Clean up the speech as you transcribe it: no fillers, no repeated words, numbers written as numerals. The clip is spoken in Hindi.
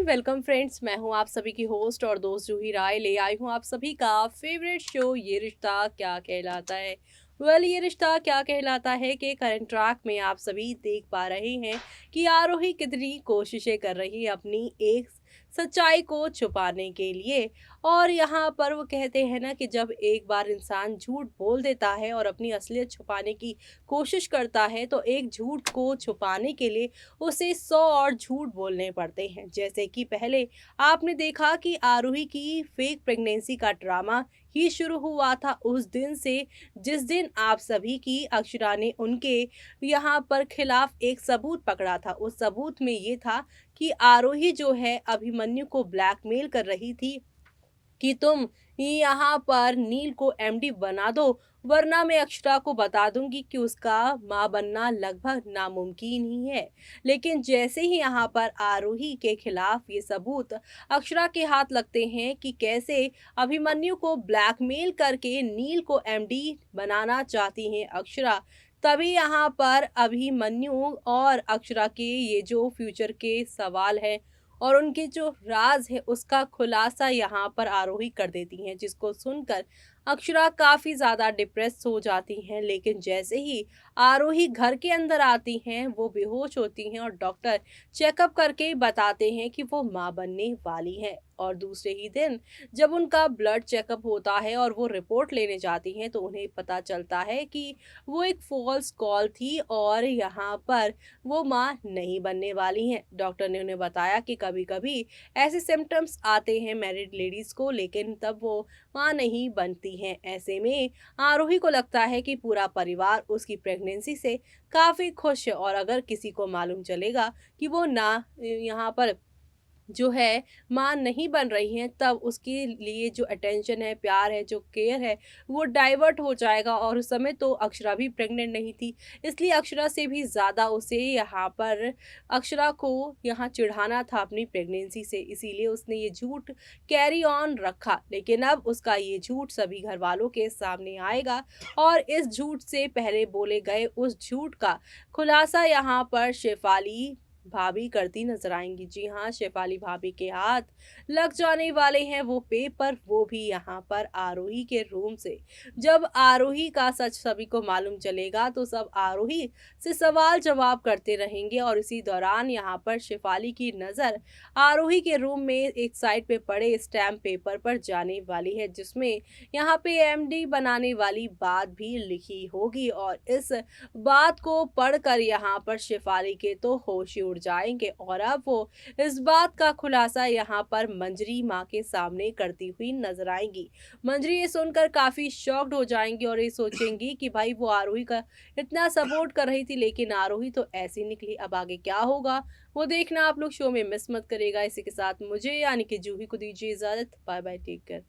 And welcome friends. मैं हूं आप सभी की होस्ट और दोस्त जूही राय। ले आई हूं आप सभी का फेवरेट शो ये रिश्ता क्या कहलाता है। ये रिश्ता क्या कहलाता है कि करंट ट्रैक में आप सभी देख पा रहे हैं कि आरोही कितनी कोशिशें कर रही है अपनी एक सच्चाई को छुपाने के लिए। और यहाँ पर वो कहते हैं ना कि जब एक बार इंसान झूठ बोल देता है और अपनी असलियत छुपाने की कोशिश करता है तो एक झूठ को छुपाने के लिए उसे 100 और झूठ बोलने पड़ते हैं। जैसे कि पहले आपने देखा कि आरूही की फेक प्रेगनेंसी का ड्रामा ही शुरू हुआ था उस दिन से, जिस दिन आप सभी की अक्षरा ने उनके यहाँ पर खिलाफ एक सबूत पकड़ा था। उस सबूत में ये था कि आरोही जो है अभिमन्यु को ब्लैकमेल कर रही थी कि तुम यहाँ पर नील को एमडी बना दो, वरना मैं अक्षरा को बता दूंगी कि उसका माँ बनना लगभग नामुमकिन ही है। लेकिन जैसे ही यहाँ पर आरोही के खिलाफ ये सबूत अक्षरा के हाथ लगते हैं कि कैसे अभिमन्यु को ब्लैकमेल करके नील को एमडी बनाना चाहती हैं अक्षरा, तभी यहाँ पर अभिमन्यु और अक्षरा के ये जो फ्यूचर के सवाल है और उनके जो राज है उसका खुलासा यहाँ पर आरोही कर देती हैं, जिसको सुनकर अक्षरा काफी ज्यादा डिप्रेस हो जाती हैं। लेकिन जैसे ही आरोही घर के अंदर आती हैं वो बेहोश होती हैं और डॉक्टर चेकअप करके बताते हैं कि वो माँ बनने वाली है। और दूसरे ही दिन जब उनका ब्लड चेकअप होता है और वो रिपोर्ट लेने जाती हैं तो उन्हें पता चलता है कि वो एक फॉल्स कॉल थी और यहाँ पर वो माँ नहीं बनने वाली हैं। डॉक्टर ने उन्हें बताया कि कभी कभी ऐसे सिम्टम्स आते हैं मैरिड लेडीज को, लेकिन तब वो माँ नहीं बनती हैं। ऐसे में आरोही को लगता है कि पूरा परिवार उसकी प्रेगनेंसी से काफी खुश है और अगर किसी को मालूम चलेगा कि वो ना यहाँ पर जो है माँ नहीं बन रही हैं, तब उसके लिए जो अटेंशन है, प्यार है, जो केयर है, वो डाइवर्ट हो जाएगा। और उस समय तो अक्षरा भी प्रेग्नेंट नहीं थी, इसलिए अक्षरा से भी ज़्यादा उसे यहाँ पर अक्षरा को यहाँ चिढ़ाना था अपनी प्रेगनेंसी से, इसीलिए उसने ये झूठ कैरी ऑन रखा। लेकिन अब उसका ये झूठ सभी घर वालों के सामने आएगा और इस झूठ से पहले बोले गए उस झूठ का खुलासा यहाँ पर शेफाली भाभी करती नजर आएंगी। जी हाँ, शेफाली भाभी के हाथ लग जाने वाले हैं वो पेपर, वो भी यहाँ पर आरोही के रूम से। जब आरोही का सच सभी को मालूम चलेगा तो सब आरोही से सवाल जवाब करते रहेंगे और इसी दौरान यहाँ पर शेफाली की नजर आरोही के रूम में एक साइड पे पड़े स्टैम्प पेपर पर जाने वाली है, जिसमें यहाँ पे एमडी बनाने वाली बात भी लिखी होगी। और इस बात को पढ़कर यहाँ पर शेफाली के तो होश ही उड़ जाएंगे और अब वो इस बात का खुलासा यहाँ पर मंजरी माँ के सामने करती हुई नजर आएंगी। मंजरी ये सुनकर काफी शॉक्ड हो जाएंगी और ये सोचेंगी कि भाई वो आरोही का इतना सपोर्ट कर रही थी लेकिन आरोही तो ऐसी निकली। अब आगे क्या होगा वो देखना आप लोग शो में मिस मत करेगा। इसी के साथ मुझे यानी कि जूही को दीजिए इजाजत। Bye bye, take care.